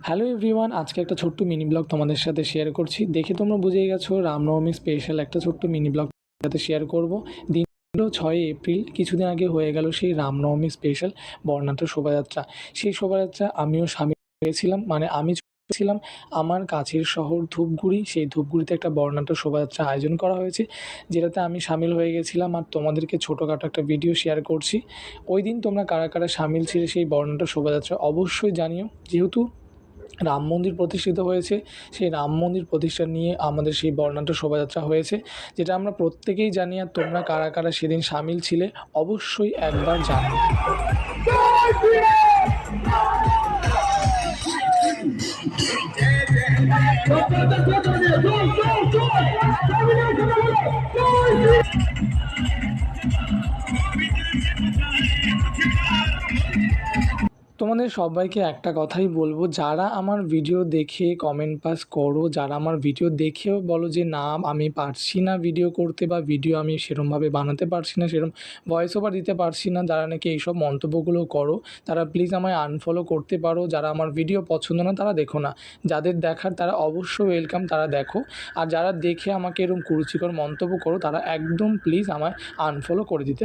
Hello everyone, আজকে একটা ছোট্ট মিনি ব্লগ তোমাদের সাথে শেয়ার করছি। দেখে তোমরা বুঝেই গেছো রামনবমী স্পেশাল একটা ছোট্ট মিনি ব্লগ সাথে শেয়ার করব। দিন হলো 6 এপ্রিল, কিছুদিন আগে হয়ে গেল সেই রামনবমী স্পেশাল বর্ণাঢ্য শোভাযাত্রা। সেই শোভাযাত্রা আমিও সামিল হয়েছিলাম, মানে আমি ছিলাম আমার কাছের শহর ধূপগুড়ি। সেই ধূপগুড়িতে একটা বর্ণাঢ্য শোভাযাত্রা আয়োজন করা হয়েছে, যেটাতে আমি সামিল হয়ে গেছিলাম আর তোমাদেরকে ছোটোখাটো একটা ভিডিও শেয়ার করছি। ওই দিন তোমরা কারা কারা সামিল ছিলে সেই বর্ণাঢ্য শোভাযাত্রা অবশ্যই জানিও। যেহেতু রাম মন্দির প্রতিষ্ঠিত হয়েছে, সেই রাম মন্দির প্রতিষ্ঠা নিয়ে আমাদের সেই বর্ণাঢ্য শোভাযাত্রা হয়েছে, যেটা আমরা প্রত্যেকেই জানি। আর তোমরা কারা কারা সেদিন সামিল ছিলে অবশ্যই একবার জানাও। তোমাদের সবাইকে একটা কথাই বলবো, যারা আমার ভিডিও দেখে কমেন্ট পাস করো, যারা আমার ভিডিও দেখেও বলো যে না আমি পারছি না ভিডিও করতে, বা ভিডিও আমি সেরমভাবে বানাতে পারছি না, সেরম ভয়েস ওভার দিতে পারছি না, যারা নাকি এইসব মন্তব্যগুলো করো, তারা প্লিজ আমায় আনফলো করতে পারো। যারা আমার ভিডিও পছন্দ না তারা দেখো না, যাদের দেখার তারা অবশ্যই ওয়েলকাম, তারা দেখো। আর যারা দেখে আমাকে এরকম কুরুচিকর মন্তব্য করো তারা একদম প্লিজ আমায় আনফলো করে দিতে